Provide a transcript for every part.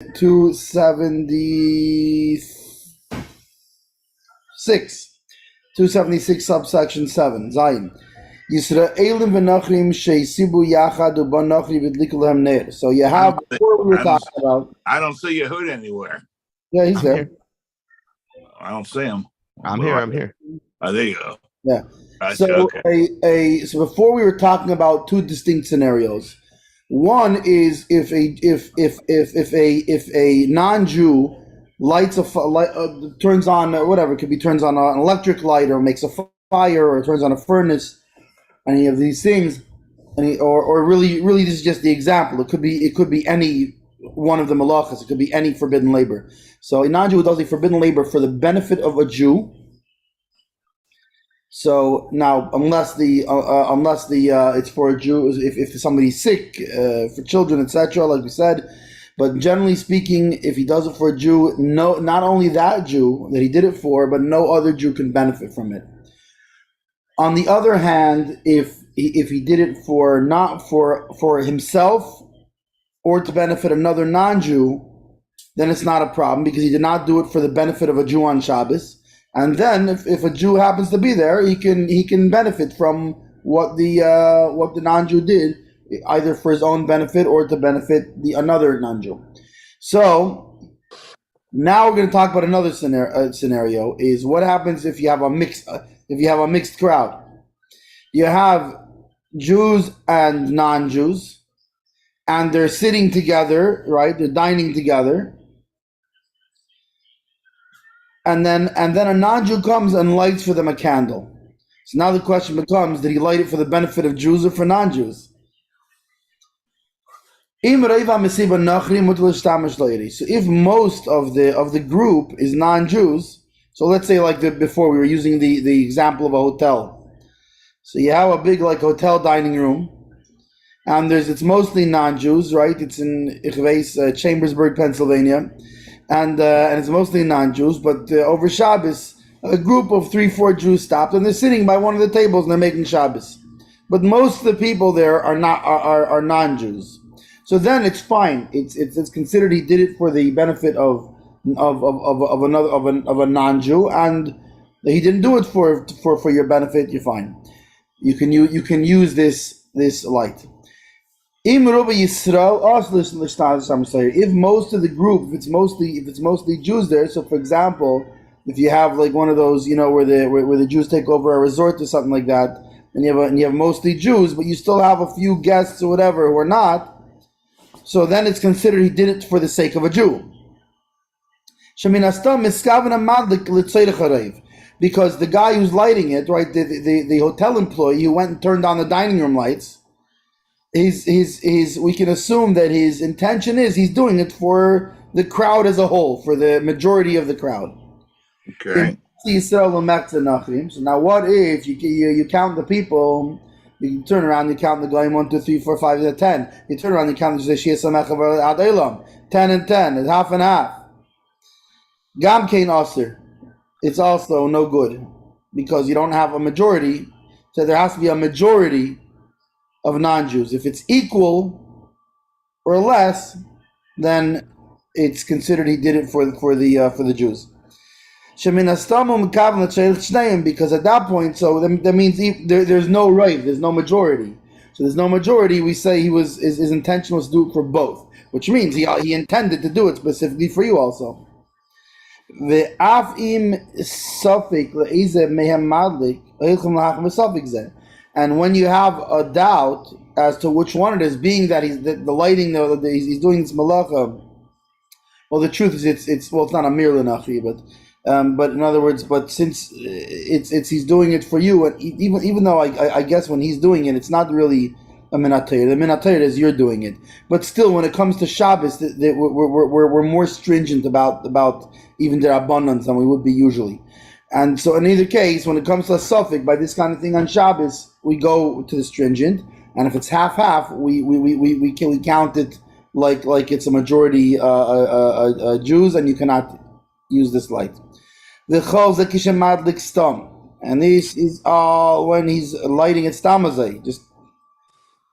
276 subsection 7 Zayin. Yisraelim v'nachrim sheisibu yachad u'banachri v'dliku lehem ner. So you have before we were talking about. I don't see Yehuda anywhere. Yeah, he's there. I don't see him. I'm here. Oh, there you go. Yeah. Gotcha, So okay. So before we were talking about two distinct scenarios. One is if a non-Jew lights turns on whatever, it could be turns on an electric light or makes a fire or turns on a furnace, any of these things, or really this is just the example. It could be any one of the malachas. It could be any forbidden labor. So a non-Jew does a forbidden labor for the benefit of a Jew. So now, unless the it's for a Jew, if somebody's sick, for children, etc., like we said, but generally speaking, if he does it for a Jew, not only that Jew that he did it for, but no other Jew can benefit from it. On the other hand, if he did it not for himself or to benefit another non-Jew, then it's not a problem because he did not do it for the benefit of a Jew on Shabbos. And then, if a Jew happens to be there, he can benefit from what the non-Jew did, either for his own benefit or to benefit another non-Jew. So now we're going to talk about another scenario: is what happens if you have a mixed crowd. You have Jews and non-Jews, and they're sitting together, right? They're dining together. And then a non-Jew comes and lights for them a candle. So now the question becomes, did he light it for the benefit of Jews or for non-Jews? So if most of the group is non-Jews, so let's say like before we were using the example of a hotel. So you have a big like hotel dining room, and it's mostly non-Jews, right? It's in Chambersburg, Pennsylvania. And it's mostly non-Jews, but over Shabbos, a group of 3-4 Jews stopped, and they're sitting by one of the tables and they're making Shabbos. But most of the people there are non-Jews. So then it's fine. It's considered he did it for the benefit of a non-Jew, and he didn't do it for your benefit. You're fine. You can use this light. If most of the group, if it's mostly Jews there, so for example, if you have like one of those, where the Jews take over a resort or something like that, and you have mostly Jews, but you still have a few guests or whatever who are not, so then it's considered he did it for the sake of a Jew. Because the guy who's lighting it, right, the hotel employee who went and turned on the dining room lights, we can assume that his intention is he's doing it for the crowd as a whole, for the majority of the crowd. Okay. So now what if you count the people, you turn around, you count the guy 1, 2, 3, 4, 5, 10. You turn around, you count the 10 and 10, it's half and half. Gam Kain Aser. It's also no good because you don't have a majority, so there has to be a majority of non-Jews. If it's equal or less, then it's considered he did it for the Jews. Because at that point, so that means there's no right, there's no majority. So there's no majority. We say his intention was to do it for both, which means he intended to do it specifically for you also. And when you have a doubt as to which one it is, being that the lighting, he's doing this malacha. Well, the truth is, it's not a mir l'nachi, but in other words, but since he's doing it for you, and even though I guess when he's doing it, it's not really a minatayr. The minatayr is you're doing it, but still, when it comes to Shabbos, we're more stringent about even the abundance than we would be usually. And so in either case, when it comes to a suffix, by this kind of thing on Shabbos, we go to the stringent, and if it's half-half, we count it like it's a majority Jews, and you cannot use this light. And this is all when he's lighting it stamazay, just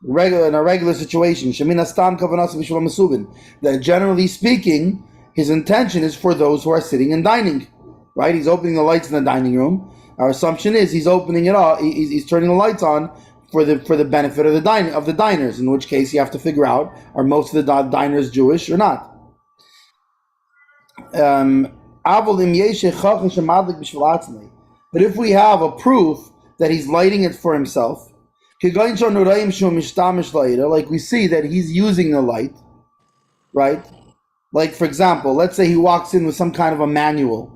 in a regular situation. That generally speaking, his intention is for those who are sitting and dining. Right? He's opening the lights in the dining room. Our assumption is he's opening it all. He's turning the lights on for the benefit of the diners. In which case, you have to figure out, are most of the diners Jewish or not? But if we have a proof that he's lighting it for himself, like we see that he's using the light, right? Like, for example, let's say he walks in with some kind of a manual.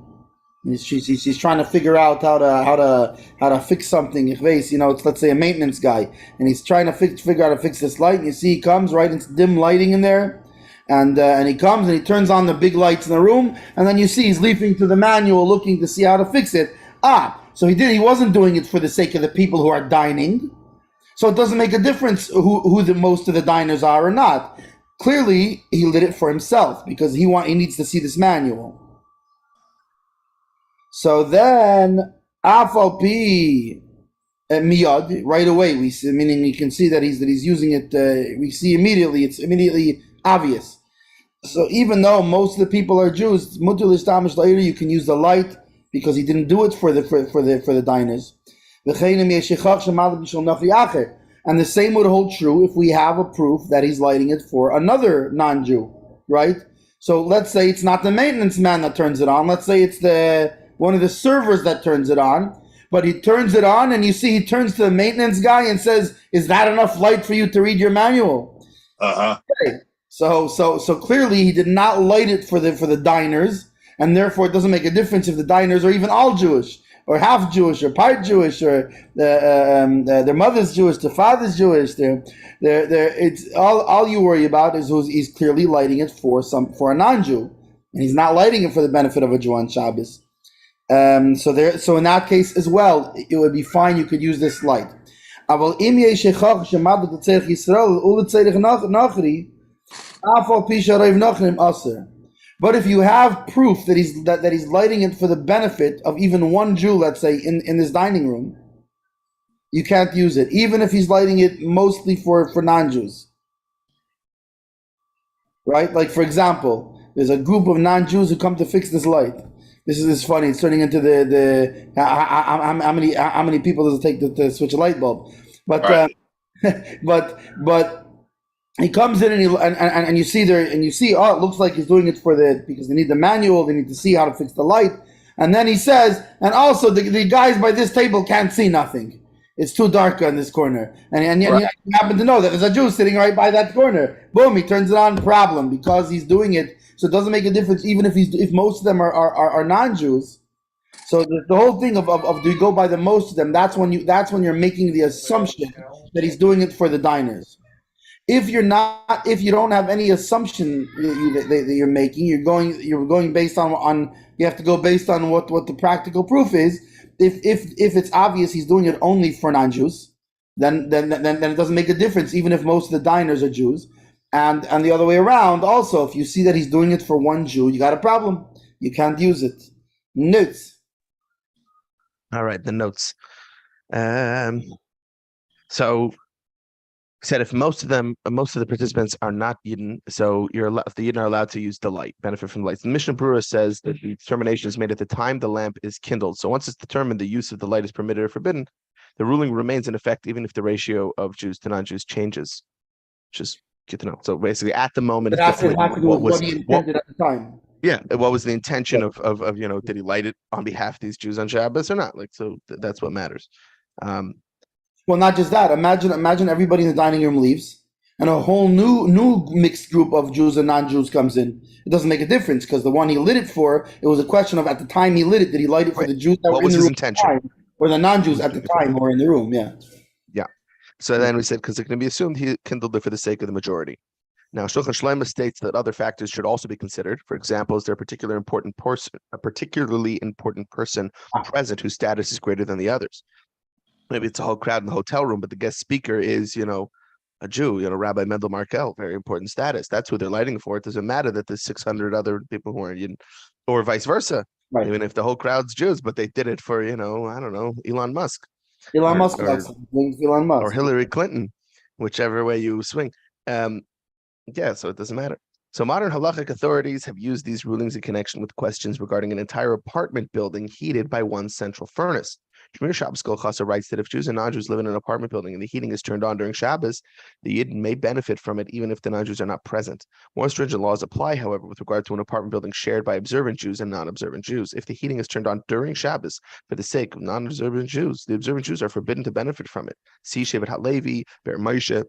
He's trying to figure out how to fix something. It's, let's say, a maintenance guy, and he's trying to figure out how to fix this light. And you see he comes, right? It's dim lighting in there. And he comes and he turns on the big lights in the room, and then you see he's leaping to the manual looking to see how to fix it. So he wasn't doing it for the sake of the people who are dining. So it doesn't make a difference who the most of the diners are or not. Clearly, he lit it for himself because he needs to see this manual. So then, Afal P miyad, right away we see, meaning you can see that he's using it. We see immediately; it's immediately obvious. So even though most of the people are Jews, you can use the light because he didn't do it for the diners. And the same would hold true if we have a proof that he's lighting it for another non-Jew, right? So let's say it's not the maintenance man that turns it on. Let's say it's one of the servers that turns it on. But he turns it on, and you see he turns to the maintenance guy and says, "Is that enough light for you to read your manual?" Okay. So clearly he did not light it for the diners, and therefore it doesn't make a difference if the diners are even all Jewish, or half Jewish, or part Jewish, or their mother's Jewish, their father's Jewish. It's all you worry about is he's clearly lighting it for a non-Jew, and he's not lighting it for the benefit of a Jew on Shabbos. So in that case as well, it would be fine. You could use this light. But if you have proof that he's lighting it for the benefit of even one Jew, let's say in this dining room, you can't use it, even if he's lighting it mostly for non-Jews. Right? Like, for example, there's a group of non-Jews who come to fix this light. This is funny. It's turning into how many people does it take to switch a light bulb? But right. but he comes in and you see it looks like he's doing it because they need the manual. They need to see how to fix the light. And then he says, and also the guys by this table can't see nothing. It's too dark on this corner. And you happen to know that there's a Jew sitting right by that corner. Boom, he turns it on, problem, because he's doing it. So it doesn't make a difference, even if most of them are non-Jews. So the whole thing of do you go by the most of them? That's when you're making the assumption that he's doing it for the diners. If you don't have any assumption that you're making, you're going based on you have to go based on what the practical proof is. If it's obvious he's doing it only for non-Jews, then it doesn't make a difference, even if most of the diners are Jews. And the other way around, also, if you see that he's doing it for one Jew, you got a problem. You can't use it. Notes. All right, the notes. So said if most of the participants are not Yidden, so the Yidden are allowed to use the light, benefit from the light. The Mishnah Berurah says that the determination is made at the time the lamp is kindled. So once it's determined the use of the light is permitted or forbidden, the ruling remains in effect even if the ratio of Jews to non-Jews changes. Just good to know. So basically, at the moment, it has to do with what he intended at the time. Yeah, what was the intention of did he light it on behalf of these Jews on Shabbos or not? That's what matters. Well, not just that. Imagine everybody in the dining room leaves, and a whole new mixed group of Jews and non-Jews comes in. It doesn't make a difference because the one he lit it for, it was a question of at the time he lit it, did he light it for the Jews that were in the room intention? At the time, or the non-Jews at the time who were in the room? Yeah. Yeah. So then we said because it can be assumed he kindled it for the sake of the majority. Now, Shulchan Shleima states that other factors should also be considered. For example, is there a particularly important person present whose status is greater than the others? Maybe it's a whole crowd in the hotel room, but the guest speaker is, a Jew, Rabbi Mendel Markel, very important status. That's who they're lighting for. It doesn't matter that there's 600 other people who are or vice versa. Right. Even if the whole crowd's Jews, but they did it for, I don't know, Elon Musk. Elon Musk. Or Hillary Clinton. whichever way you swing. Yeah, so it doesn't matter. So modern halachic authorities have used these rulings in connection with questions regarding an entire apartment building heated by one central furnace. Shmir Shabbos Kol Chasa writes that if Jews and non-Jews live in an apartment building and the heating is turned on during Shabbos, the Yid may benefit from it even if the non-Jews are not present. More stringent laws apply, however, with regard to an apartment building shared by observant Jews and non-observant Jews. If the heating is turned on during Shabbos for the sake of non-observant Jews, the observant Jews are forbidden to benefit from it. See Shevet HaLevi, Ber Moshe,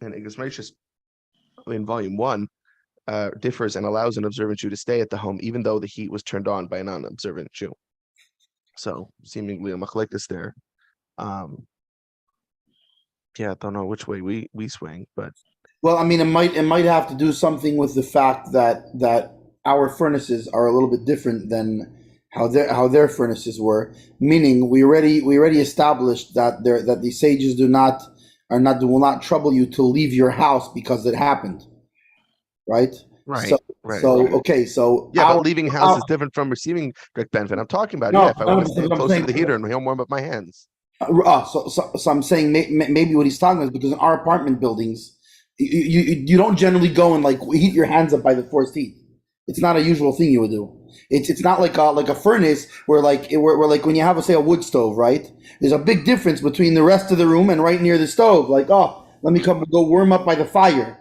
and Igros Moshe in Volume 1 differs and allows an observant Jew to stay at the home even though the heat was turned on by a non-observant Jew. So seemingly a machlekes there. Yeah, I don't know which way we swing, but Well, I mean, it might have to do something with the fact that our furnaces are a little bit different than how their furnaces were. Meaning, we already established that the sages will not trouble you to leave your house because it happened, right? right. Okay, so yeah, but leaving house is different from receiving direct benefit. I'm talking about if I want to stand closer to the heater and warm up my hands. So I'm saying maybe what he's talking about is because in our apartment buildings, you don't generally go and like heat your hands up by the forced heat. It's not a usual thing you would do. It's not like a furnace where when you have a wood stove, right? There's a big difference between the rest of the room and right near the stove. Like, oh, let me come and go warm up by the fire.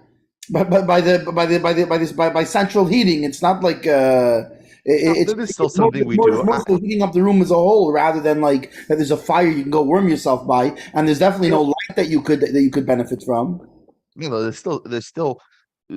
But by central heating, it's not like it's still something we do. Mostly heating up the room as a whole, rather than like that there's a fire you can go warm yourself by, and there's definitely no light that you could benefit from. There's still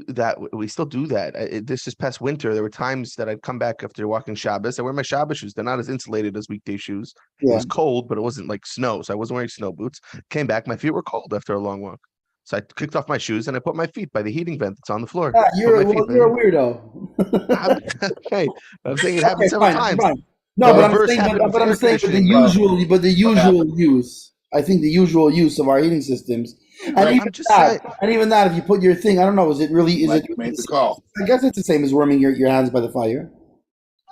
that we still do that. This past winter, there were times that I'd come back after walking Shabbos. I wear my Shabbos shoes. They're not as insulated as weekday shoes. Yeah. It was cold, but it wasn't like snow, so I wasn't wearing snow boots. Came back, my feet were cold after a long walk. So I kicked off my shoes and I put my feet by the heating vent that's on the floor. You're a weirdo. Okay, I'm saying it happened several times. Fine. No, but I'm saying the usual use. I think the usual use of our heating systems, and even that, if you put your thing, I don't know, is it made the call? I guess it's the same as warming your hands by the fire.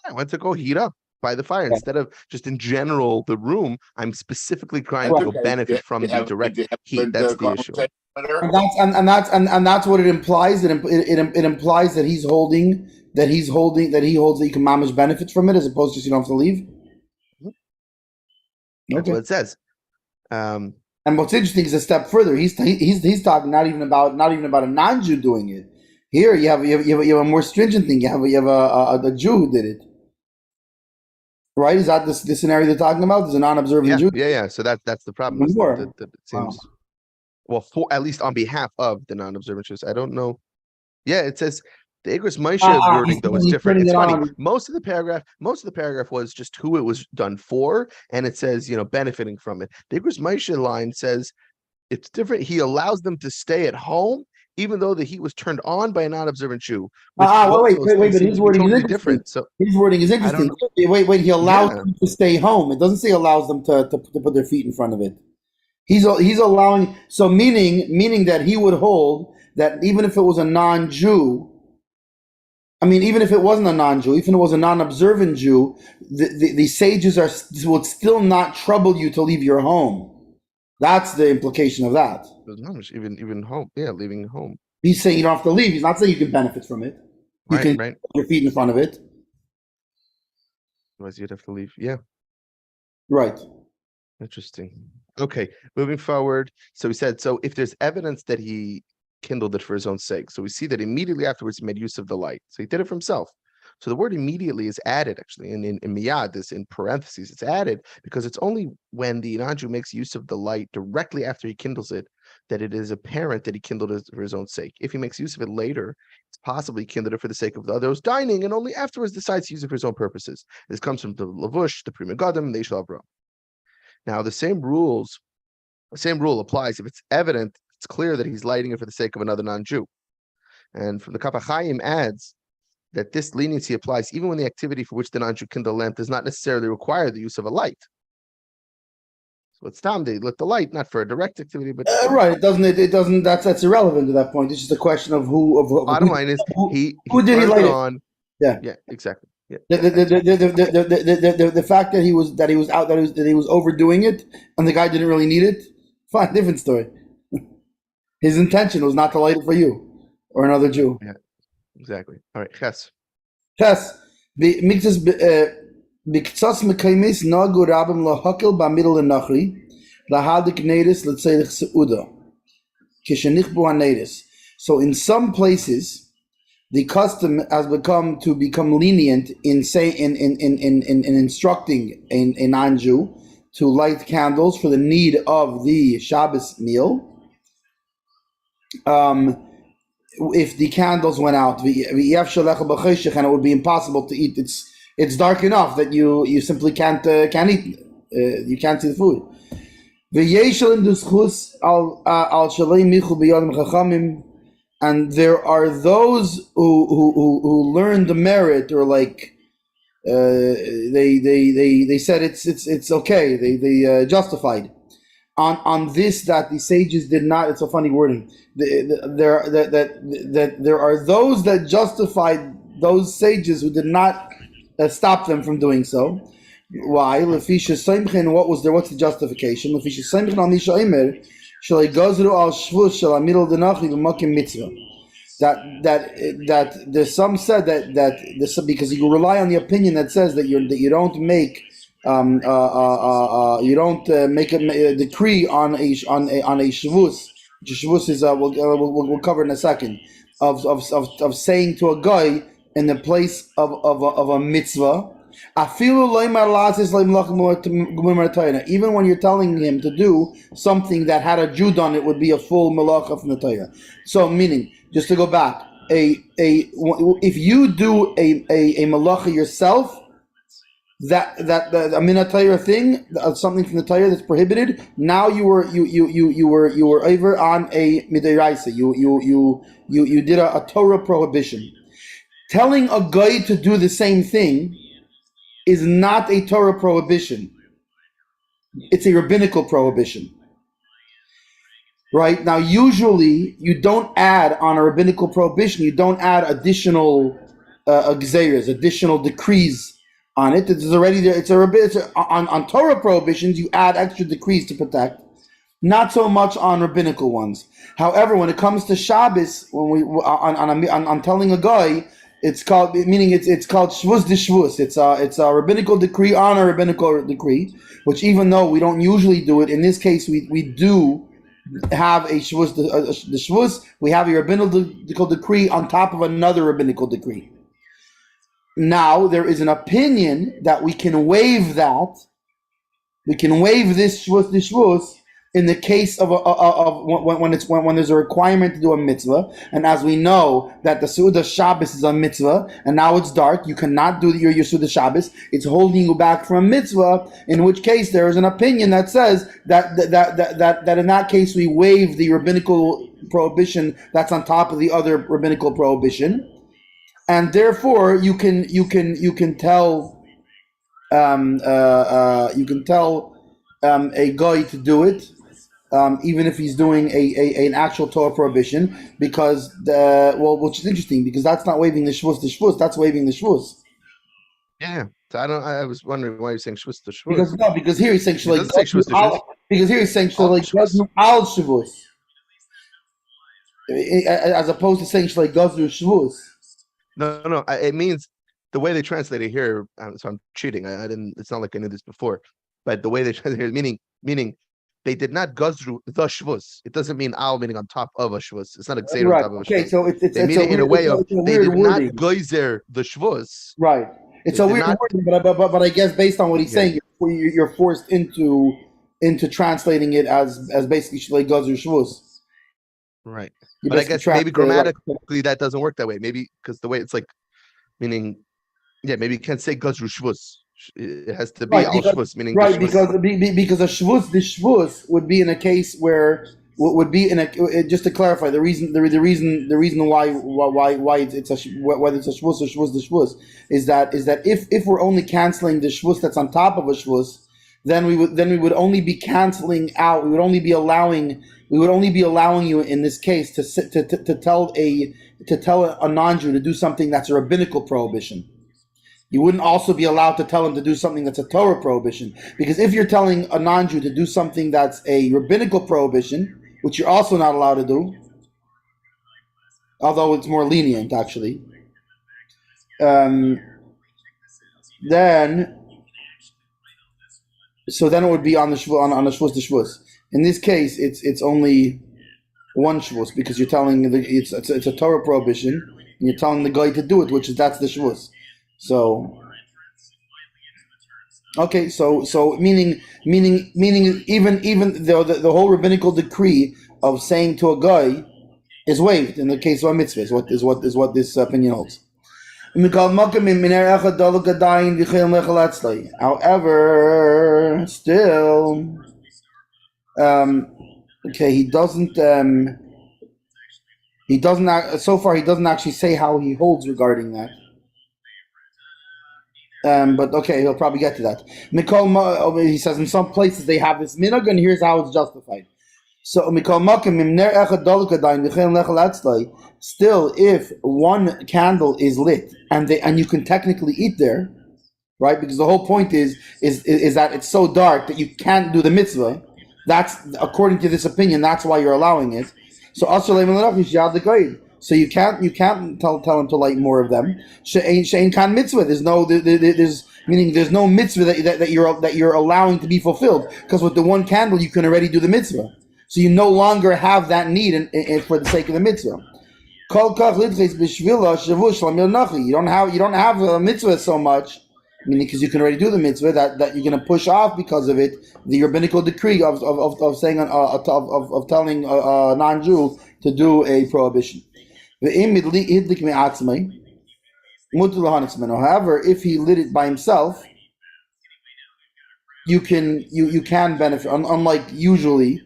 I went to go heat up by the fire instead of just in general the room. I'm specifically trying to benefit from the direct heat. That's the issue. And that's what it implies. It implies that he holds that you can manage benefits from it, as opposed to you don't have to leave. That's what it says. And what's interesting is a step further. He's talking not even about a non-Jew doing it. Here you have a more stringent thing. You have a Jew who did it. Right? Is that the scenario they're talking about? There's a non-observant Jew. Yeah. So that's the problem. That it seems. Wow. Well, at least on behalf of the non-observant Jews. I don't know. Yeah, it says the Igros Moshe wording though is different. It's funny. Most of the paragraph was just who it was done for, and it says benefiting from it. The Igros Moshe line says it's different. He allows them to stay at home, even though the heat was turned on by a non-observant Jew. Wait, but his wording is different. So his wording is interesting. Wait, he allows them to stay home. It doesn't say allows them to put their feet in front of it. He's allowing, so meaning that he would hold that even if it was a non-Jew, even if it wasn't a non-Jew, even if it was a non-observant Jew, the sages would still not trouble you to leave your home. That's the implication of that. Even home, leaving home. He's saying you don't have to leave. He's not saying you can benefit from it. You can put your feet in front of it. Otherwise, you'd have to leave. Yeah. Right. Interesting. Okay, moving forward. So he said, so if there's evidence that he kindled it for his own sake, so we see that immediately afterwards he made use of the light. So he did it for himself. So the word immediately is added, actually, in miyad, this in parentheses, it's added because it's only when the non-Jew makes use of the light directly after he kindles it that it is apparent that he kindled it for his own sake. If he makes use of it later, it's possibly kindled it for the sake of the others dining, and only afterwards decides to use it for his own purposes. This comes from the Lavush, the Pri Megadim, and the Ishal Avram. Now, the same rule applies if it's evident, it's clear that he's lighting it for the sake of another non-Jew. And from the Kaf HaChaim adds that this leniency applies even when the activity for which the non-Jew kindle a lamp does not necessarily require the use of a light. So it's time they lit the light, not for a direct activity, but right. It doesn't. That's irrelevant to that point. It's just a question of who. Bottom line is who did he light it on? Yeah, exactly. Yeah. The fact that he was overdoing it, and the guy didn't really need it. Fine, different story. His intention was not to light it for you or another Jew. Yeah, exactly. All right, Ches. Ches, b'ktsas mekaymis nagu rabim lahakel b'amidl lenachri lahadik nedis l'tzeilich seuda kishenichbu hanedis. So in some places, the custom has become lenient in instructing a non-Jew to light candles for the need of the Shabbos meal. If the candles went out, and it would be impossible to eat. It's dark enough that you simply can't eat. You can't see the food. And there are those who learn the merit, or like they said it's okay. They justified on this, that the sages did not. It's a funny wording. There are those that justified those sages who did not stop them from doing so. Why? What's the justification? That there's some said that this, because you rely on the opinion that says that you don't make make a decree on a Shavuos. Shavuos is we'll cover in a second, of saying to a guy in the place of a mitzvah. Even when you're telling him to do something that had a Jew done, it would be a full malacha from the Torah. So, meaning, just to go back, if you do a malacha yourself, that a min Torah thing, something from the Torah that's prohibited, now you were over on a midiraisa. You did a Torah prohibition. Telling a guy to do the same thing is not a Torah prohibition. It's a rabbinical prohibition. Right? Now, usually, you don't add on a rabbinical prohibition, you don't add additional gzeiros, additional decrees on it. It's already there. On Torah prohibitions, you add extra decrees to protect. Not so much on rabbinical ones. However, when it comes to Shabbos, when we on telling a guy, it's called shvus de shvus. It's a rabbinical decree on a rabbinical decree, which, even though we don't usually do it, in this case we do have a shvus de shvus. We have a rabbinical decree on top of another rabbinical decree. Now there is an opinion that we can waive that. We can waive this shvus de shvus in the case of when there's a requirement to do a mitzvah, and as we know that the Seudah Shabbos is a mitzvah, and now it's dark, you cannot do your Seudah Shabbos. It's holding you back from a mitzvah. In which case, there is an opinion that says that in that case we waive the rabbinical prohibition that's on top of the other rabbinical prohibition, and therefore you can tell a guy to do it. Even if he's doing an actual Torah prohibition, because which is interesting, because that's not waiving the shvus, that's waiving the shvus. Yeah, so I was wondering why you're saying shvus to shvus. Because here he's saying because here he's saying al shvus, as opposed to saying gazru shvus. No, it means the way they translate it here. So I'm cheating. I didn't. It's not like I knew this before, but the way they translate it, meaning. They did not gazru the shvus. It doesn't mean al, meaning on top of a shvus. It's not a gzeir on top of a shvus. Okay, so they mean it in a way of they did not geyser the shvus. Right. It's a weird wording, but I guess based on what he's saying, you're forced into translating it as basically gazru shvus. Right. But I guess maybe grammatically that doesn't work that way. Maybe because the way it's like, meaning, maybe you can't say gazru shvus. It has to be al shvus, meaning because a shvus, the shvus would be in a case where would be in a, just to clarify the reason why it's whether it's a shvus or shvus the shvus is that if we're only canceling the shvus that's on top of a shvus, then we would only be canceling out. We would only be allowing you in this case to tell a non-Jew to do something that's a rabbinical prohibition. You wouldn't also be allowed to tell him to do something that's a Torah prohibition. Because if you're telling a non-Jew to do something that's a rabbinical prohibition, which you're also not allowed to do, although it's more lenient actually. Then it would be on the shvus the shvus. In this case, it's only one shvus because you're telling it's a Torah prohibition and you're telling the guy to do it, that's the shvus. So okay, so meaning even though the whole rabbinical decree of saying to a guy is waived in the case of a mitzvah is what this opinion holds. However, still, okay, he doesn't. So far, he doesn't actually say how he holds regarding that. But okay, he'll probably get to that. He says in some places they have this minhag, and here's how it's justified. So still, if one candle is lit and you can technically eat there, right? Because the whole point is that it's so dark that you can't do the mitzvah. That's according to this opinion. That's why you're allowing it. So so you can't tell him to light more of them. She'ein kan mitzvah. There's no mitzvah that you're allowing to be fulfilled, because with the one candle you can already do the mitzvah. So you no longer have that need for the sake of the mitzvah. You don't have a mitzvah so much, meaning because you can already do the mitzvah, that you're going to push off because of it the rabbinical decree of saying of telling a non-Jew to do a prohibition. However, if he lit it by himself, you can benefit, unlike usually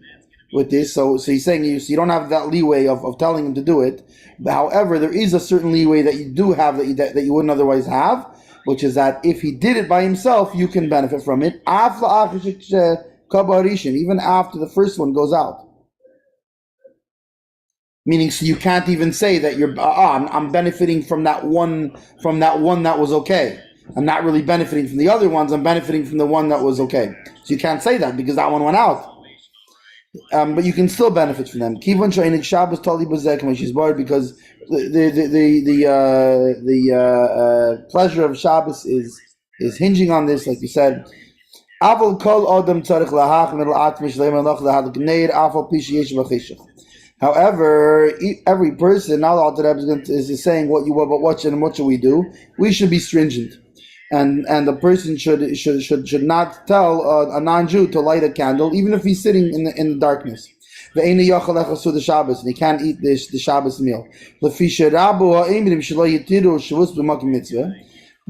with this. So he's saying you don't have that leeway of telling him to do it. But however, there is a certain leeway that you do have that you wouldn't otherwise have, which is that if he did it by himself, you can benefit from it even after the first one goes out. Meaning, so you can't even say that I'm benefiting from that one that was okay. I'm not really benefiting from the other ones. I'm benefiting from the one that was okay. So you can't say that because that one went out. But you can still benefit from them. Kivon she'enik Shabbos tali b'zeh k'may she's bored, because the pleasure of Shabbos is hinging on this, like you said. Aval kol odam tzarich lahach mid'at mishleim alach lahad gneir aval pi sheyesh v'cheshach. However, every person, now the Rebbe is saying what should we do? We should be stringent, and the person should not tell a non-Jew to light a candle, even if he's sitting in the darkness. And he can't eat the Shabbos meal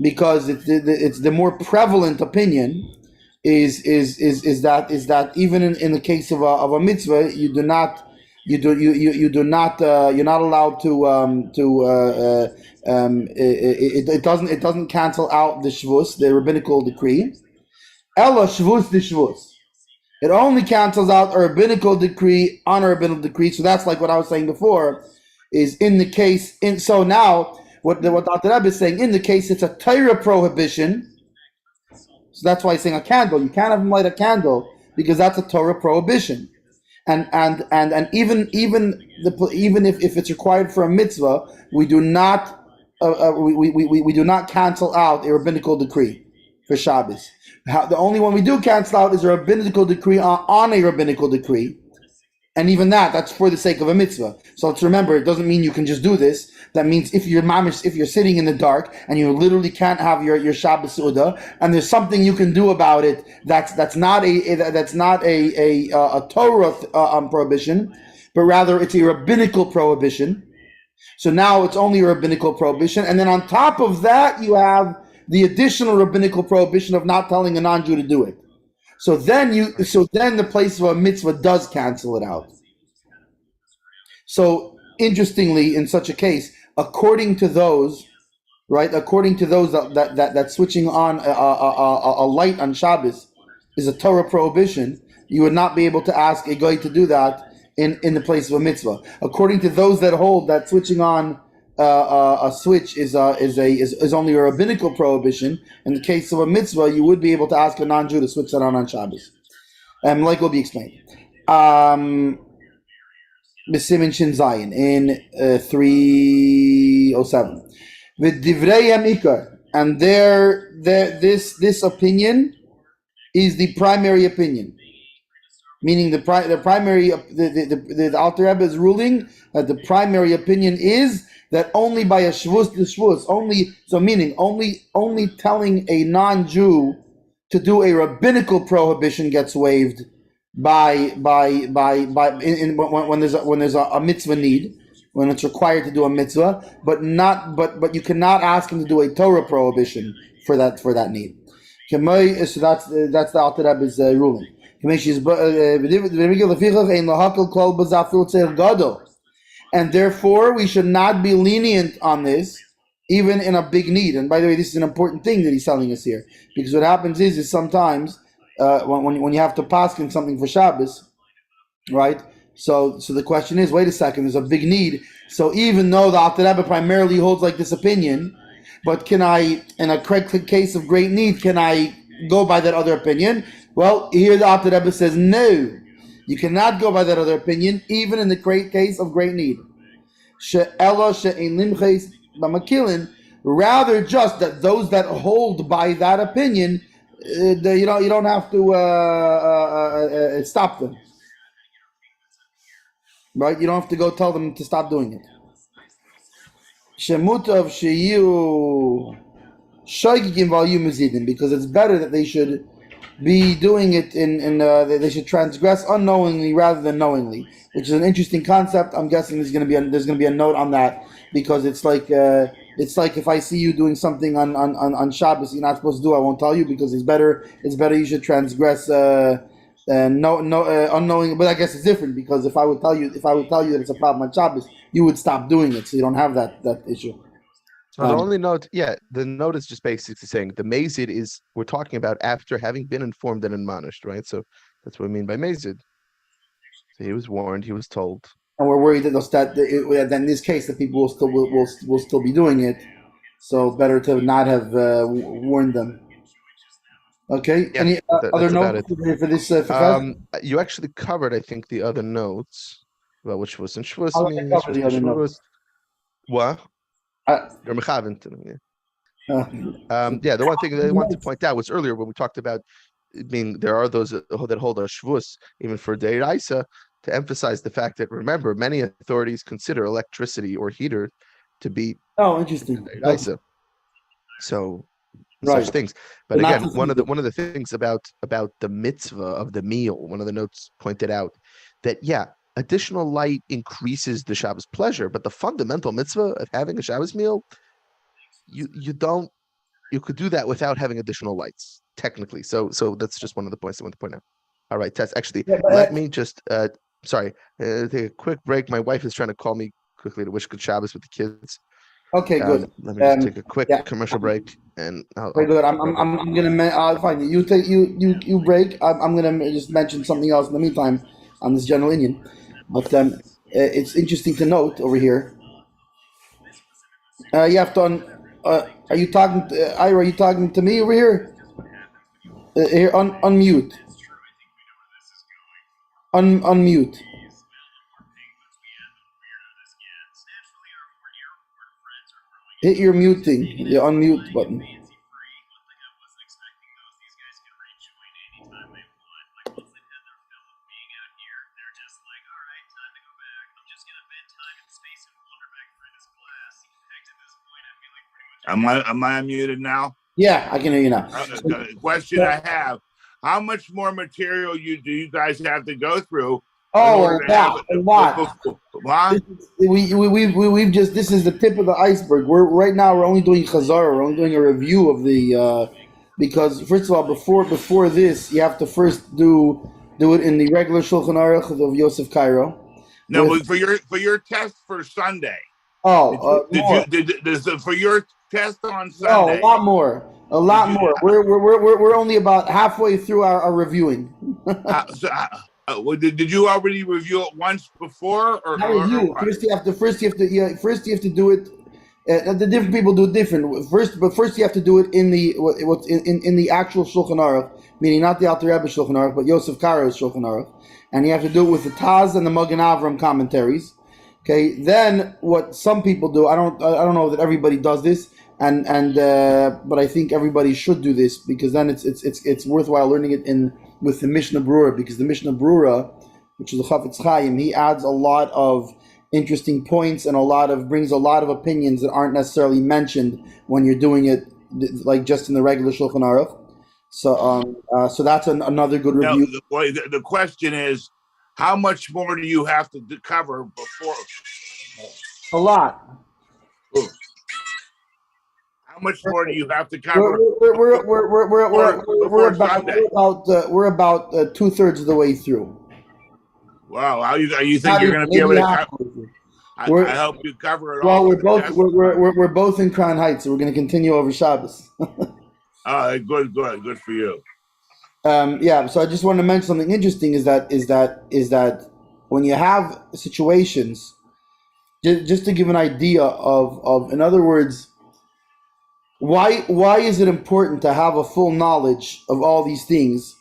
because it's the more prevalent opinion is that even in the case of a mitzvah, you're not allowed to it doesn't cancel out the shvus, the rabbinical decree. Ella shvus the shvus. It only cancels out a rabbinical decree on a rabbinical decree. So that's like what I was saying before, is in the case so now what Dr. Rebbe is saying, in the case it's a Torah prohibition. So that's why he's saying a candle. You can't have him light a candle because that's a Torah prohibition. And even if it's required for a mitzvah, we do not we do not cancel out a rabbinical decree for Shabbos. The only one we do cancel out is a rabbinical decree on a rabbinical decree, and even that's for the sake of a mitzvah. So let's remember, it doesn't mean you can just do this. That means if you're sitting in the dark and you literally can't have your Shabbos Suda, and there's something you can do about it that's not a Torah prohibition, but rather it's a rabbinical prohibition. So now it's only a rabbinical prohibition, and then on top of that you have the additional rabbinical prohibition of not telling a non-Jew to do it. So then the place of a mitzvah does cancel it out. So interestingly, in such a case, according to those that switching on a light on Shabbos is a Torah prohibition, you would not be able to ask a guy to do that in the place of a mitzvah. According to those that hold that switching on a switch is only a rabbinical prohibition, in the case of a mitzvah, you would be able to ask a non-Jew to switch that on Shabbos. Like will be explained. Siman Shin Zayin in 307. With Divrei Ikar, and this opinion is the primary opinion, meaning the primary the Alter Rebbe is ruling that the primary opinion is that only by a shvus to shvus, meaning only telling a non-Jew to do a rabbinical prohibition gets waived when there's a mitzvah need, when it's required to do a mitzvah, but you cannot ask him to do a Torah prohibition for that need. So that's the Alter Rebbe's ruling. And therefore we should not be lenient on this, even in a big need. And by the way, this is an important thing that he's telling us here, because what happens is sometimes when you have to paskin something for Shabbos, right? So the question is, wait a second, there's a big need. So even though the Alter Rebbe primarily holds like this opinion, but can I, in a case of great need, can I go by that other opinion? Well, here the Alter Rebbe says, no, you cannot go by that other opinion, even in the great case of great need. Rather, just that those that hold by that opinion, you don't have to stop them, right? You don't have to go tell them to stop doing it. Shemutav sheyu shoygigim volume mizidin, because it's better that they should be doing it they should transgress unknowingly rather than knowingly, which is an interesting concept. I'm guessing there's going to be a note on that, because it's like if I see you doing something on Shabbos you're not supposed to do, I won't tell you, because it's better you should transgress unknowing. But I guess it's different, because if I would tell you that it's a problem on Shabbos, you would stop doing it, so you don't have that issue. So the only note, the note is just basically saying the mazid is, we're talking about after having been informed and admonished, right? So that's what we mean by mazid. So he was warned, he was told, and we're worried that in this case the people will still be doing it. So better to not have warned them. Okay. Yeah, any other notes for this? You actually covered, I think, the other notes about which was in Shavuos. The other notes. What? You're mechavin. The one thing that I wanted to point out was earlier when we talked about, there are those that hold a Shavuos even for Deiraisa, to emphasize the fact that, remember, many authorities consider electricity or heater to be interesting. Deiraisa. So such things. But again, one of the things about the mitzvah of the meal, one of the notes pointed out that additional light increases the Shabbos pleasure, but the fundamental mitzvah of having a Shabbos meal, you could do that without having additional lights, technically. So that's just one of the points I want to point out. All right, Tess, actually, let me just take a quick break. My wife is trying to call me quickly to wish good Shabbos with the kids. Okay, good. Let me just take a quick commercial break, and I'll good. I'm gonna find it. You break. I'm gonna just mention something else in the meantime on this general Indian. But it's interesting to note over here. You have to. Are you talking, Ira? Are you talking to me over here? Here, unmute. Unmute. Hit your mute thing, the unmute button. Am I unmuted now? Yeah, I can hear you now. The question I have: how much more material do you guys have to go through? A lot. We've just, this is the tip of the iceberg. We're only doing Chazar. We're only doing a review of the because first of all, before this, you have to first do it in the regular Shulchan Aruch of Yosef Cairo. No, but for your test for Sunday. For your test on Sunday? No, a lot more. We're only about halfway through our reviewing. Did you already review it once before, or First you have to do it. The different people do it different. First you have to do it in the actual Shulchan Aruch, meaning not the Alter Rebbe Shulchan Aruch, but Yosef Karo's Shulchan Aruch, and you have to do it with the Taz and the Magen Avram commentaries. Okay, then what some people do, I don't know that everybody does this, but I think everybody should do this, because then it's worthwhile learning it with the Mishnah Brura, because the Mishnah Brura, which is the Chafetz Chaim, he adds a lot of interesting points and brings a lot of opinions that aren't necessarily mentioned when you're doing it like just in the regular Shulchan Aruch. So that's another good review. The question is, how much more do you have to cover before? A lot. How much more do you have to cover? We're about 2/3 of the way through. Wow, you think you're going to be able to cover? I hope you cover it all. Well, we're both in Crown Heights, so we're going to continue over Shabbos. Good for you. So I just want to mention something interesting is that when you have situations, just to give an idea of in other words, why is it important to have a full knowledge of all these things?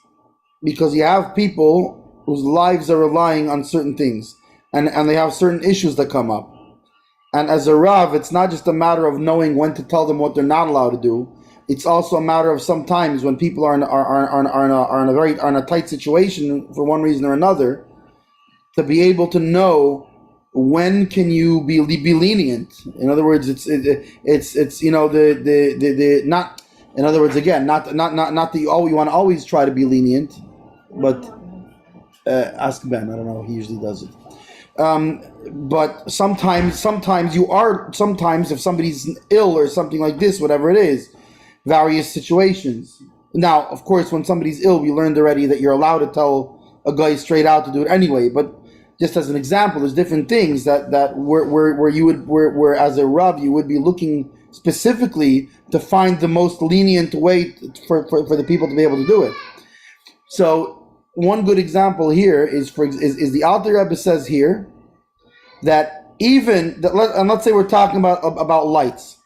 Because you have people whose lives are relying on certain things, and they have certain issues that come up. And as a Rav, it's not just a matter of knowing when to tell them what they're not allowed to do. It's also a matter of sometimes when people are in a tight situation for one reason or another, to be able to know when can you be lenient. In other words, it's not. In other words, again, not that you want to always try to be lenient, but ask Ben. I don't know. He usually does it. But sometimes if somebody's ill or something like this, whatever it is, various situations. Now, of course, when somebody's ill, we learned already that you're allowed to tell a guy straight out to do it anyway. But just as an example, there's different things that where as a Rav you would be looking specifically to find the most lenient way for the people to be able to do it. So one good example here is the Alter Rebbe says here that let's say we're talking about lights,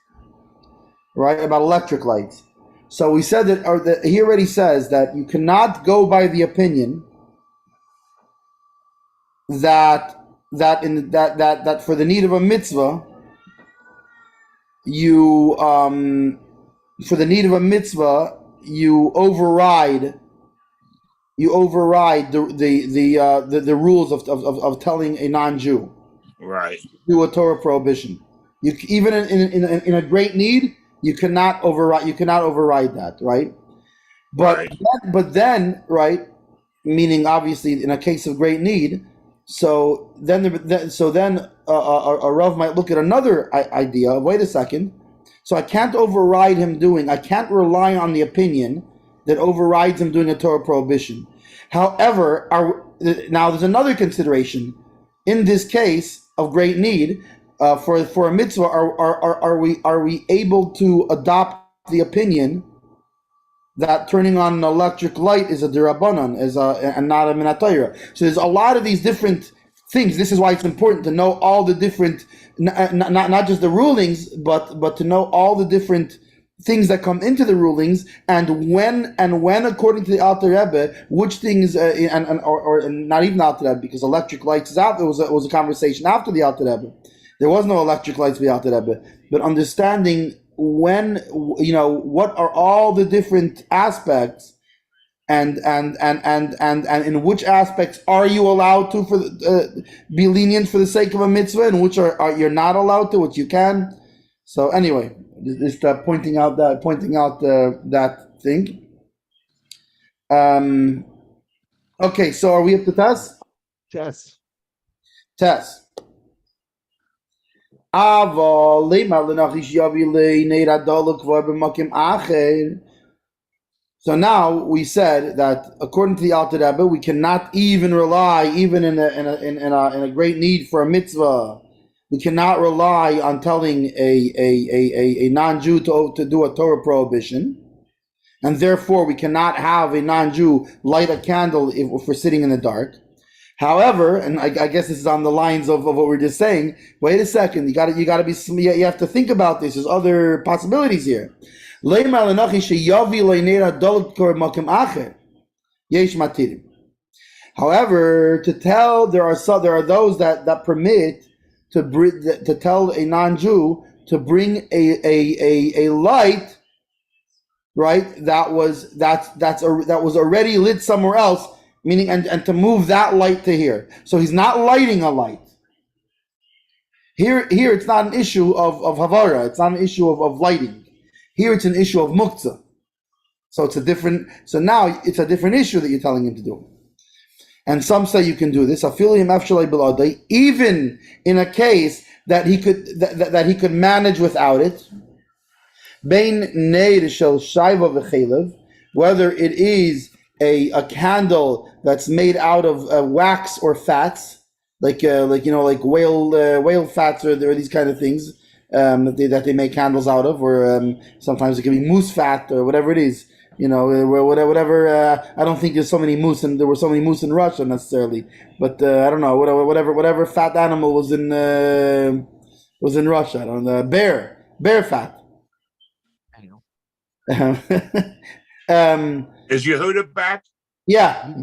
right? About electric lights. So we said that he already says that you cannot go by the opinion that for the need of a mitzvah, you override the rules of telling a non-Jew, right, do a Torah prohibition. You even in a great need, you cannot override that, right? But then right, meaning obviously in a case of great need. So then a Rav might look at another idea. Wait a second. So I can't override him I can't rely on the opinion that overrides him doing a Torah prohibition. However, now there's another consideration. In this case of great need, for a mitzvah, are we able to adopt the opinion that turning on an electric light is a derabanan, and not a minat Torah? So there's a lot of these different things. This is why it's important to know all the different, not just the rulings, but to know all the different things that come into the rulings, and when according to the Alter Rebbe, which things or not even Alter Rebbe, because electric lights is out. It was a conversation after the Alter Rebbe. There was no electric lights for the Alter Rebbe, but understanding when, what are all the different aspects, and in which aspects are you allowed to be lenient for the sake of a mitzvah, and which are you're not allowed to, which you can. So anyway, just pointing out that thing. Okay, so are we up to Tess? Yes. Tess. So now we said that according to the Alter Rebbe, we cannot even rely, even in a great need for a mitzvah, we cannot rely on telling a non-Jew to do a Torah prohibition, and therefore we cannot have a non-Jew light a candle if we're sitting in the dark. However, and I guess this is on the lines of what we're just saying. Wait a second, you got to be. You have to think about this. There's other possibilities here. However, to tell there are those that permit to tell a non-Jew to bring a light, right? That was already lit somewhere else, meaning and to move that light to here. So he's not lighting a light. Here it's not an issue of havara. It's not an issue of lighting. Here it's an issue of muktzah. So now it's a different issue that you're telling him to do. And some say you can do this. Even in a case that he could manage without it. Whether it is a candle that's made out of wax or fats, like whale fats or these kind of things that they make candles out of, or sometimes it can be moose fat or whatever it is. Whatever. I don't think there's so many moose, and there were so many moose in Russia necessarily. But I don't know. Whatever fat animal was in Russia. I don't know. Bear fat. Is Yehuda back? Yeah,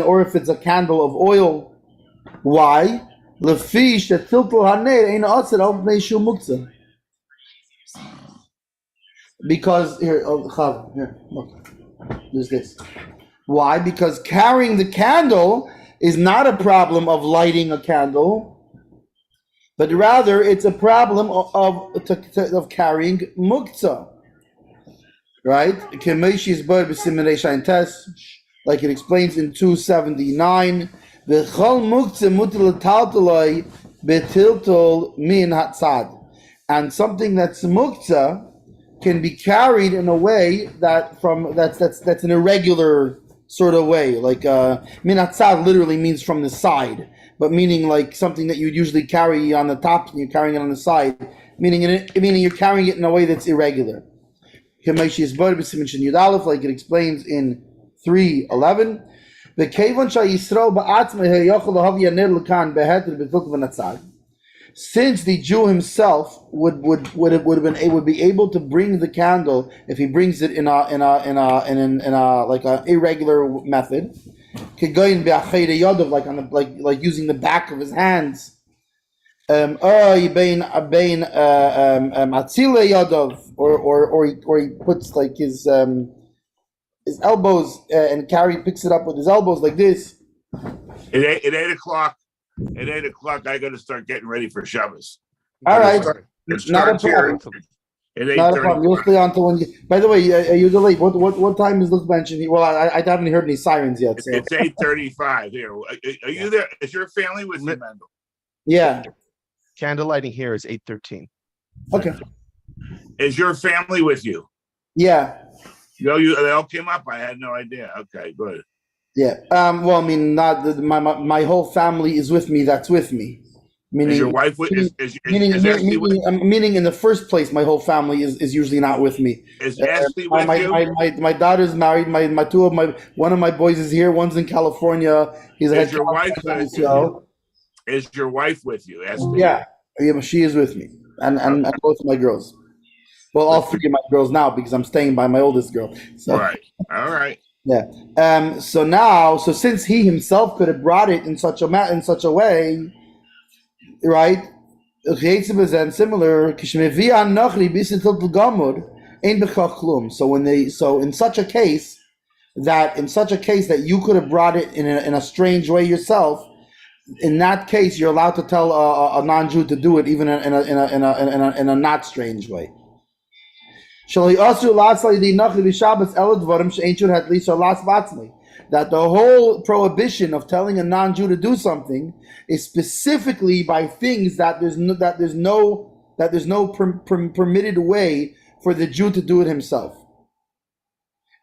or if it's a candle of oil. Why? Because here, look, there's this. Why? Because carrying the candle is not a problem of lighting a candle, but rather it's a problem of carrying muktzah, right? Like it explains in 279. And something that's muktzah can be carried in a way that's an irregular sort of way. Like min hatzad literally means from the side, but meaning like something that you would usually carry on the top and you're carrying it on the side, meaning you're carrying it in a way that's irregular. Like it explains in 3:11. Since the Jew himself would be able to bring the candle if he brings it in a like an irregular method, like using the back of his hands, or he puts like his elbows and picks it up with his elbows like this. At 8 o'clock. At 8 o'clock, I got to start getting ready for Shabbos. All right, not a problem. At Not a problem. You'll stay on till when. By the way, you're delayed. What time is Luke mentioned? Well, I haven't heard any sirens yet. So. It's 8:35 here. Are you there? Is your family with you, Mendel? Yeah. Candle lighting here is 8:13. Okay. Is your family with you? Yeah. They all came up. I had no idea. Okay, good. Yeah. Well, I mean, not my whole family is with me. That's with me. Meaning, is your wife with? Meaning, in the first place, my whole family is usually not with me. Is Ashley with you? My daughter's married. One of my boys is here. One's in California. He's a head. Is your wife with you? Is your wife with you, Ashley? Yeah, she is with me, and both of my girls. Well, all three of my girls now because I'm staying by my oldest girl. So. Right. All right. Yeah. So since he himself could have brought it in such a way, right? And similar. So in such a case that you could have brought it in a strange way yourself, in that case you're allowed to tell a non-Jew to do it even in a not strange way. That the whole prohibition of telling a non-Jew to do something is specifically by things that there's no permitted way for the Jew to do it himself.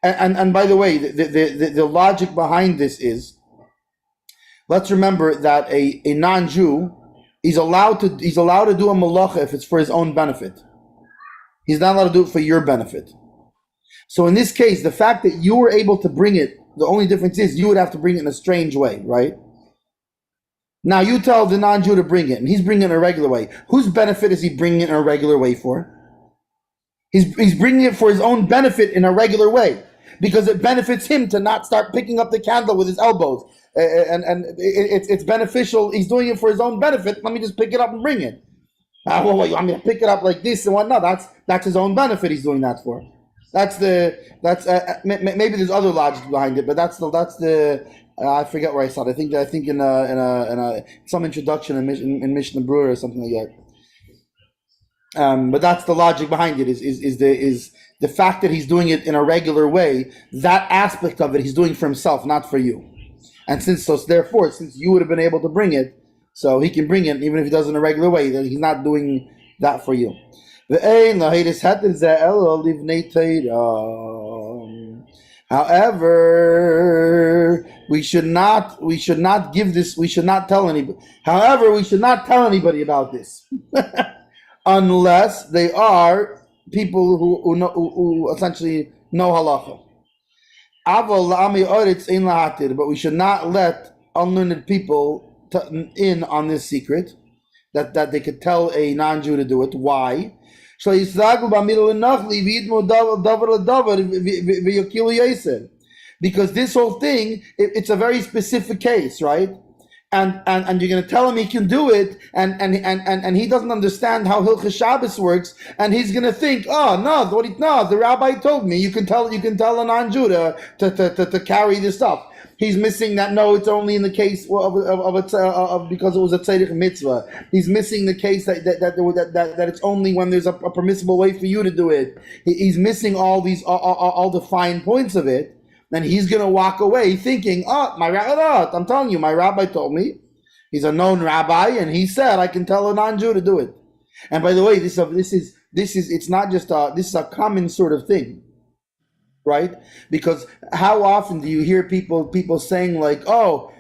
And by the way, the logic behind this is, let's remember that a non-Jew is allowed to do a malacha if it's for his own benefit. He's not allowed to do it for your benefit. So in this case, the fact that you were able to bring it The only difference is you would have to bring it in a strange way, right? Now you tell the non-Jew to bring it, and he's bringing it in a regular way. Whose benefit is he bringing it in a regular way for? He's bringing it for his own benefit in a regular way, because it benefits him to not start picking up the candle with his elbows, and it's beneficial. He's doing it for his own benefit. Let me just pick it up and bring it. Well, you want me to pick it up like this and whatnot? That's his own benefit. He's doing that for. Maybe there's other logic behind it, but that's the. I forget where I saw it. I think in some introduction in Mishnah Brewer or something like that. But that's the logic behind it. Is the fact that he's doing it in a regular way. That aspect of it he's doing for himself, not for you. And since you would have been able to bring it, so he can bring it even if he does it in a regular way. Then he's not doing that for you. However, we should not give this. We should not tell anybody. However, we should not tell anybody about this, unless they are people who essentially know halacha. But we should not let unlearned people in on this secret that they could tell a non-Jew to do it. Why? Because this whole thing, it's a very specific case, right? And you're going to tell him he can do it, and he doesn't understand how Hilchos Shabbos works, and he's going to think, the rabbi told me you can tell a non-Jew to carry this stuff. He's missing that. No, it's only in the case of because it was a tzedek mitzvah. He's missing the case that it's only when there's a permissible way for you to do it. He's missing all the fine points of it. Then he's going to walk away thinking, I'm telling you, my rabbi told me. He's a known rabbi, and he said I can tell a non-Jew to do it. And by the way, this is it's not just this is a common sort of thing, right? Because how often do you hear people saying like, I'll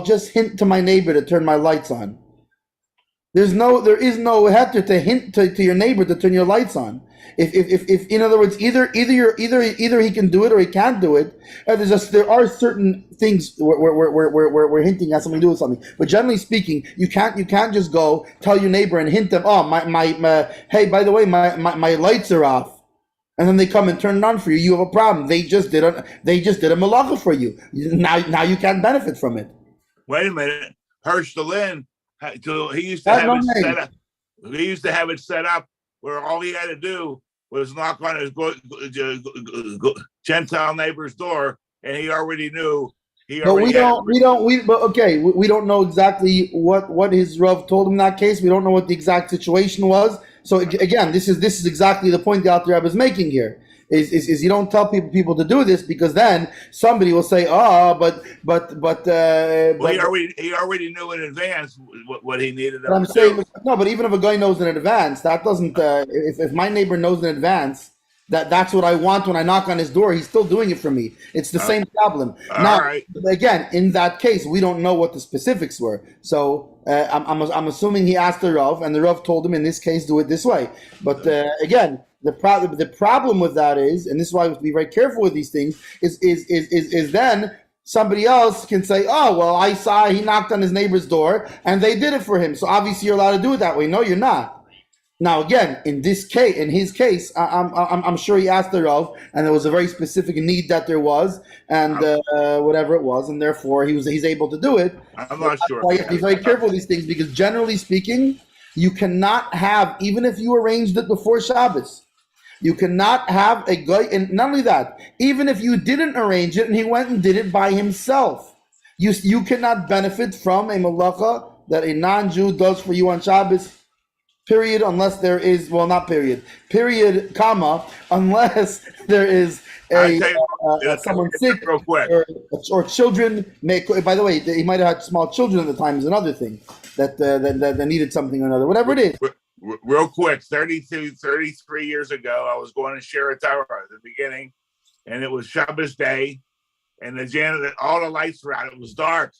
just hint to my neighbor to turn my lights on. There is no heter to hint to your neighbor to turn your lights on. If in other words, either he can do it or he can't do it. There are certain things where we're hinting at something to do with something. But generally speaking, you can't just go tell your neighbor and hint them. Hey, by the way, my lights are off, and then they come and turn it on for you. You have a problem. They just did a malacha for you. Now you can't benefit from it. Wait a minute, Herschelin. He used to have it set up. He used to have it set up where all he had to do was knock on his Gentile neighbor's door, and he already knew. We don't know exactly what his Rav told him in that case. We don't know what the exact situation was. So again, this is exactly the point the Alter Rebbe is making here. Is you don't tell people to do this, because then somebody will say, he already knew in advance what he needed. But I'm saying no, but even if a guy knows in advance, that doesn't. If my neighbor knows in advance that's what I want when I knock on his door, he's still doing it for me. It's the same problem. Now, right. Again, in that case, we don't know what the specifics were. So I'm assuming he asked the Rav, and the Rav told him in this case do it this way. But again. The problem with that is, and this is why we have to be very careful with these things, is then somebody else can say, I saw he knocked on his neighbor's door and they did it for him. So obviously you're allowed to do it that way. No, you're not. Now again, in his case, I'm sure he asked the Rav, and there was a very specific need that there was, and whatever it was, and therefore he's able to do it. I'm not sure. You have to be very careful with these things, because generally speaking, you cannot have, even if you arranged it before Shabbos, you cannot have a guy, and not only that, even if you didn't arrange it and he went and did it by himself, you cannot benefit from a malacha that a non-Jew does for you on Shabbos, period, unless there is, not period, comma, unless there is someone sick or children. By the way, he might have had small children at the time is another thing that needed something or another, whatever it is. Real quick, 33 years ago, I was going to Share Torah at the beginning, and it was Shabbos day, and the janitor, all the lights were out. It was dark.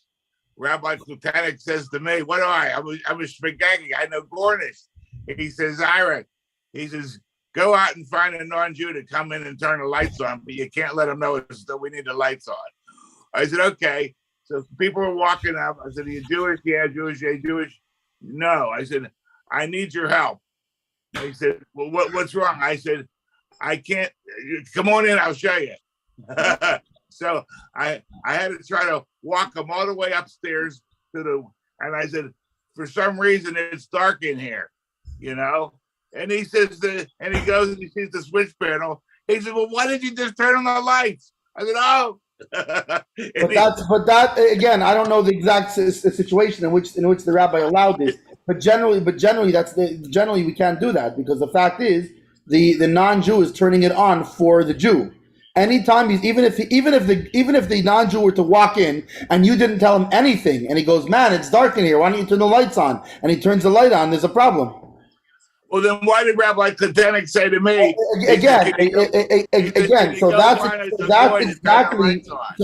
Rabbi Klutanik says to me, "What do I was spaghetti. I know Gornish." He says, "Ira," he says, go out and find a non-Jew to come in and turn the lights on, but you can't let them know that we need the lights on. I said, okay. So people were walking up. I said, are you Jewish? Yeah, Jewish. Yeah, Jewish. No. I said, I need your help. He said, well, what's wrong? I said, I can't. Come on in. I'll show you. So I had to try to walk him all the way upstairs and I said, for some reason, it's dark in here, And he says, and he goes and he sees the switch panel. He said, well, why did you just turn on the lights? I said, oh. But that again, I don't know the exact situation in which the rabbi allowed this. But generally, generally we can't do that because the fact is the non-Jew is turning it on for the Jew. Anytime even if the non-Jew were to walk in and you didn't tell him anything and he goes, man, it's dark in here. Why don't you turn the lights on? And he turns the light on. There's a problem. Well, then why did Rabbi Kletenik say to me again? So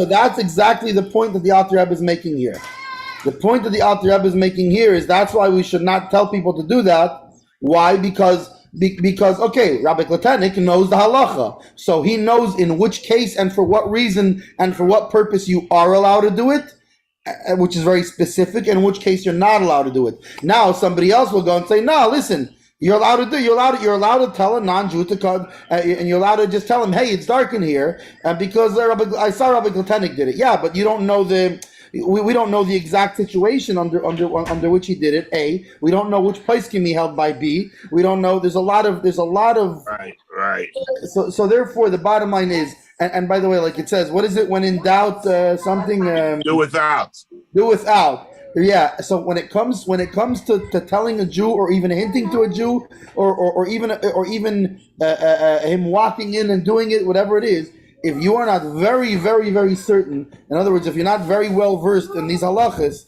that's exactly the point that the Alter Rebbe is making here. The point that the Alter Rebbe is making here is that's why we should not tell people to do that. Why? Because okay, Rabbi Kletenik knows the halacha, so he knows in which case and for what reason and for what purpose you are allowed to do it, which is very specific, and in which case you're not allowed to do it. Now somebody else will go and say, no, listen. You're allowed to tell a non-Jew to come, and you're allowed to just tell him, hey, it's dark in here, because I saw Rabbi Kletenik did it. Yeah, but you don't know we don't know the exact situation under which he did it. A, we don't know which place can be held by. B, we don't know. There's a lot of right. So therefore, the bottom line is, and by the way, like it says, what is it when in doubt? Something do without. Do without. Yeah, so when it comes to telling a Jew or even hinting to a Jew or even him walking in and doing it, whatever it is, if you are not very, very, very certain, in other words, if you're not very well versed in these halachas,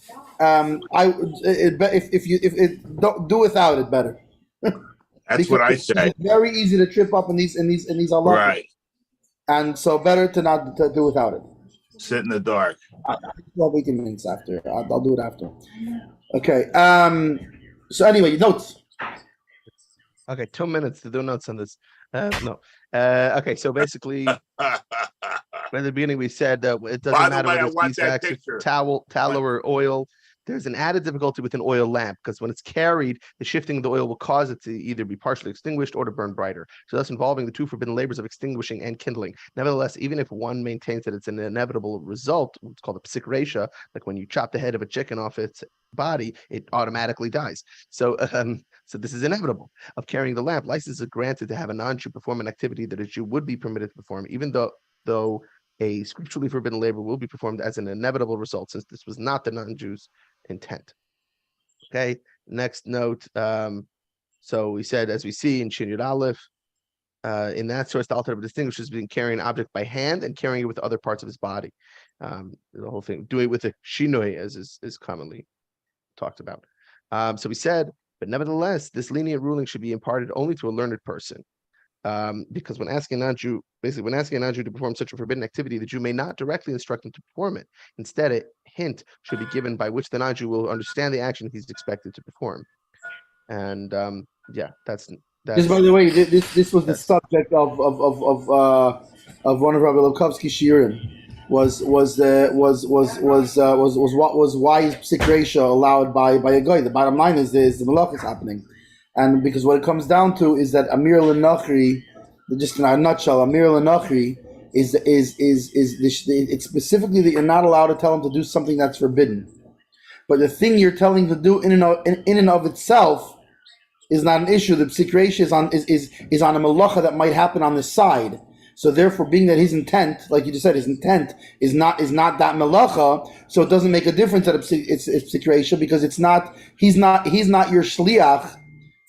don't do without it better. That's what I say. It's very easy to trip up in these halachas, right? And so better to not to do without it. Sit in the dark. 18 minutes after. I'll do it after. Okay. So anyway, notes. Okay, 2 minutes to do notes on this. No. Okay, so basically, at the beginning we said it doesn't matter whether it's beeswax, tallow, or oil. There's an added difficulty with an oil lamp because when it's carried, the shifting of the oil will cause it to either be partially extinguished or to burn brighter. So thus involving the two forbidden labors of extinguishing and kindling. Nevertheless, even if one maintains that it's an inevitable result, what's called a psik resha, like when you chop the head of a chicken off its body, it automatically dies. So this is inevitable of carrying the lamp. License is granted to have a non-Jew perform an activity that a Jew would be permitted to perform, even though a scripturally forbidden labor will be performed as an inevitable result, since this was not the non-Jew's intent. Okay, next note. So we said, as we see in Shin Yud Aleph, in that source, the Alter Rebbe distinguishes between carrying an object by hand and carrying it with other parts of his body. The whole thing, do it with a shinoi, as is commonly talked about. So we said, but nevertheless, this lenient ruling should be imparted only to a learned person. Because when asking a non-Jew to perform such a forbidden activity, the Jew may not directly instruct him to perform it. Instead, a hint should be given by which the non-Jew will understand the action he's expected to perform. And that's Just by the way, this was the subject of one of Rabbi Levkovsky's shiurim. Was why is psik resha allowed by a guy? The bottom line is the malach is happening. And because what it comes down to is that Amir L'Nachri, just in a nutshell, Amir L'Nachri is it's specifically that you're not allowed to tell him to do something that's forbidden. But the thing you're telling him to do in and of itself is not an issue. The psik resha is on a malacha that might happen on the side. So therefore, being that his intent, like you just said, his intent is not that malacha, so it doesn't make a difference that it's psik resha because he's not your shliach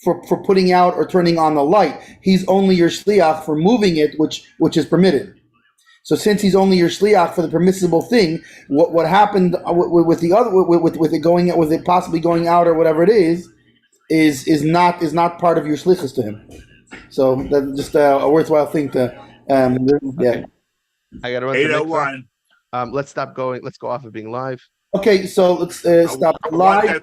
for putting out or turning on the light. He's only your shliach for moving it, which is permitted. So since he's only your shliach for the permissible thing, what happened with the other with it going out, with it possibly going out or whatever it is not part of your shlichus to him. So that's just a worthwhile thing to yeah. I gotta run. 801. Let's stop going. Let's go off of being live. Okay, so let's stop live.